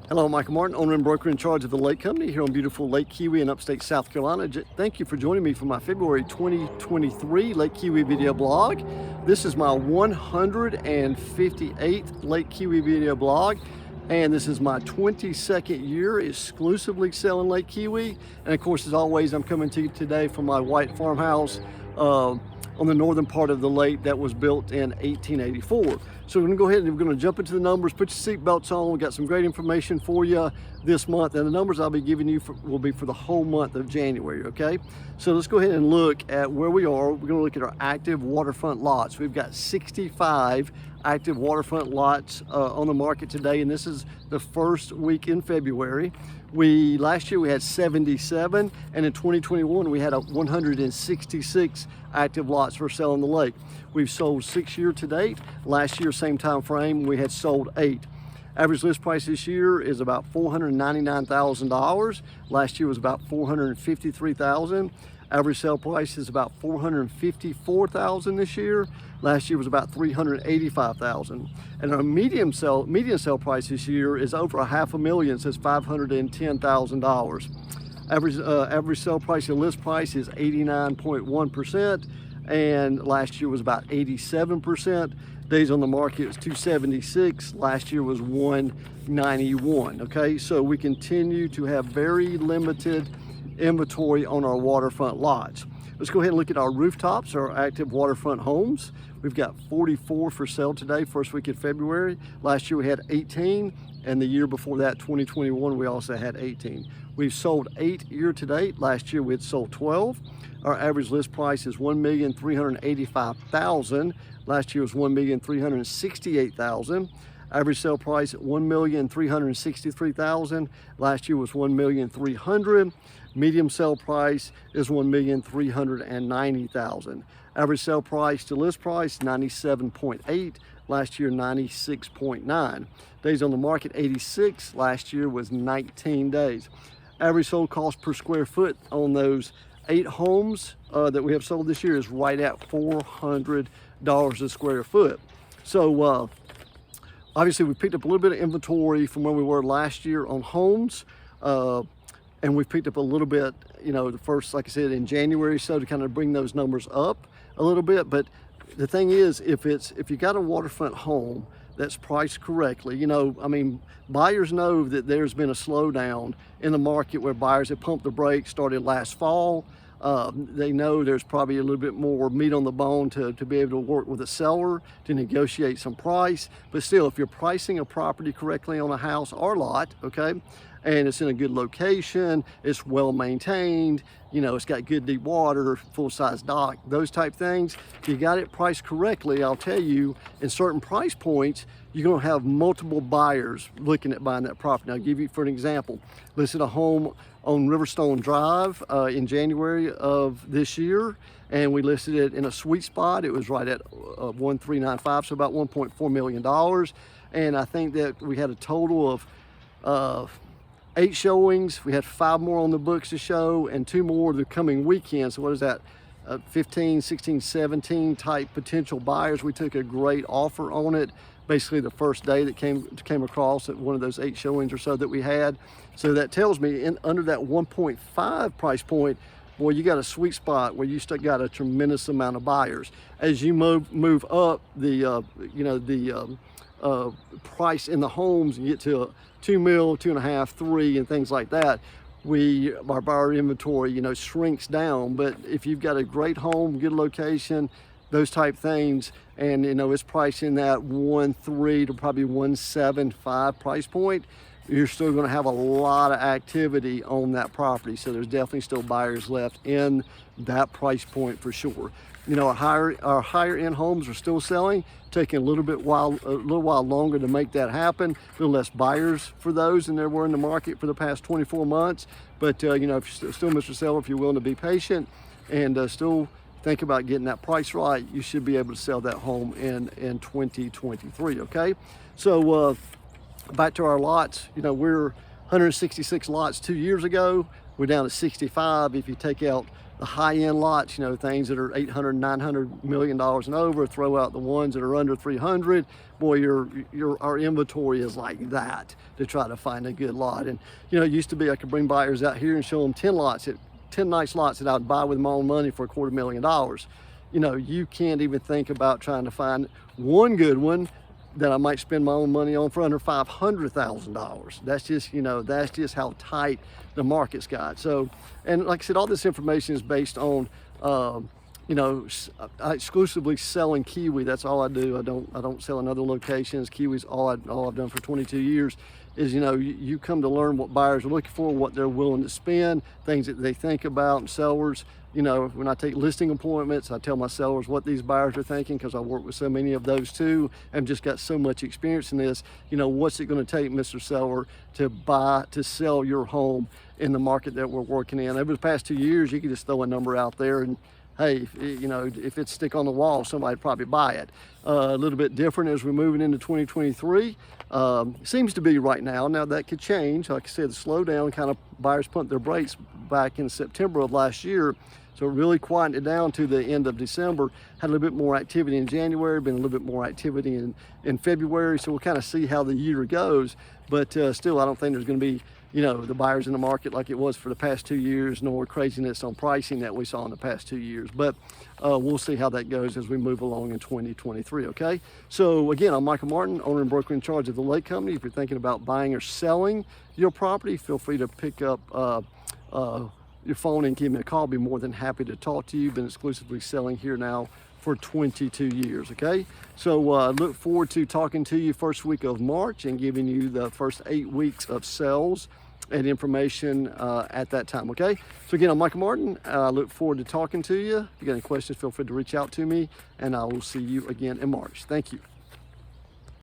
Hello, Michael Martin, owner and broker in charge of the Lake Company here on beautiful Lake Keowee in upstate South Carolina. Thank you for joining me for my February 2023 Lake Keowee video blog. This is my 158th Lake Keowee video blog, and this is my 22nd year exclusively selling Lake Keowee. And of course, as always, I'm coming to you today from my white farmhouse on the northern part of the lake that was built in 1884. So we're gonna go ahead and we're gonna jump into the numbers, put your seat belts on. We got some great information for you this month, and the numbers I'll be giving you will be for the whole month of January, okay? So let's go ahead and look at where we are. We're gonna look at our active waterfront lots. We've got 65 active waterfront lots on the market today, and this is the first week in February. Last year we had 77, and in 2021 we had 166 active lots for sale on the lake. We've sold 6 year to date. Last year, same time frame, we had sold 8. Average list price this year is about $499,000. Last year was about $453,000. Average sale price is about $454,000 this year. Last year was about $385,000. And our median sale price this year is over $500,000, so it's $510,000. Average sale price and list price is 89.1%, and last year was about 87%. Days on the market was 276. Last year was 191. Okay, so we continue to have very limited inventory on our waterfront lots. Let's go ahead and look at our rooftops, our active waterfront homes. We've got 44 for sale today, first week in February. Last year we had 18, and the year before that, 2021, we also had 18. We've sold 8 year to date. Last year we had sold 12. Our average list price is $1,385,000. Last year was $1,368,000. Average sale price at $1,363,000. Last year was $1,300,000. Medium sale price is $1,390,000. Average sale price to list price 97.8. Last year 96.9. Days on the market 86. Last year was 19 days. Average sold cost per square foot on those 8 homes that we have sold this year is right at $400 a square foot. So obviously we picked up a little bit of inventory from where we were last year on homes, and we've picked up a little bit, you know, the first, like I said, in January, so to kind of bring those numbers up a little bit. But the thing is, if you got a waterfront home that's priced correctly, you know, I mean, buyers know that there's been a slowdown in the market where buyers have pumped the brakes, started last fall. They know there's probably a little bit more meat on the bone to be able to work with a seller to negotiate some price. But still, if you're pricing a property correctly on a house or lot, okay, and it's in a good location, it's well maintained, you know, it's got good deep water, full-size dock, those type things, if you got it priced correctly, I'll tell you, in certain price points, you're going to have multiple buyers looking at buying that property. Now, I'll give you, for an example, listed a home on Riverstone Drive in January of this year, and we listed it in a sweet spot. It was right at 1,395, so about $1.4 million. And I think that we had a total of 8 showings. We had 5 more on the books to show, and 2 more the coming weekend. So what is that? 15, 16, 17 type potential buyers. We took a great offer on it basically the first day that came across at one of those 8 showings or so that we had. So that tells me under that 1.5 price point, boy, you got a sweet spot where you still got a tremendous amount of buyers. As you move up the price in the homes and get to 2 mil, 2.5, 3, and things like that, our buyer inventory, you know, shrinks down. But if you've got a great home, good location, those type things, and you know, it's priced in that 1.3 to probably 1.75 price point, you're still going to have a lot of activity on that property. So there's definitely still buyers left in that price point for sure. You know, our higher end homes are still selling, taking a little while longer to make that happen. A little less buyers for those than there were in the market for the past 24 months. But you know, if you're still, Mr. Seller, if you're willing to be patient and still think about getting that price right, you should be able to sell that home in 2023. Okay, so back to our lots. You know, we're 166 lots 2 years ago. We're down to 65. If you take out the high-end lots, you know, things that are $800, $900 million and over, throw out the ones that are under 300. Boy, our inventory is like that to try to find a good lot. And, you know, it used to be I could bring buyers out here and show them 10 nice lots that I'd buy with my own money for $250,000. You know, you can't even think about trying to find one good one that I might spend my own money on for under $500,000. That's just, you know, that's just how tight the market's got. So, and like I said, all this information is based on, you know, exclusively selling Keowee. That's all I do. I don't sell in other locations. Keowee's all I've done for 22 years. Is, you know, you come to learn what buyers are looking for, what they're willing to spend, things that they think about, and sellers. You know, when I take listing appointments, I tell my sellers what these buyers are thinking, because I work with so many of those too, and just got so much experience in this. You know, what's it going to take, Mr. Seller, to sell your home in the market that we're working in? Over the past 2 years, you can just throw a number out there and, hey, you know, if it's stick on the wall, somebody'd probably buy it. A little bit different as we're moving into 2023. Seems to be right now. Now that could change. Like I said, the slowdown, kind of buyers pumped their brakes back in September of last year. So it really quieted it down to the end of December. Had a little bit more activity in January, been a little bit more activity in February. So we'll kind of see how the year goes. But still, I don't think there's going to be, you know, the buyers in the market like it was for the past 2 years, nor craziness on pricing that we saw in the past 2 years. But we'll see how that goes as we move along in 2023, okay? So again, I'm Michael Martin, owner and broker in charge of the Lake Company. If you're thinking about buying or selling your property, feel free to pick up your phone and give me a call. I'll be more than happy to talk to you. Been exclusively selling here now for 22 years, okay? So look forward to talking to you first week of March and giving you the first 8 weeks of sales and information at that time, okay? So again, I'm Michael Martin. I look forward to talking to you. If you got any questions, feel free to reach out to me, and I will see you again in March. Thank you.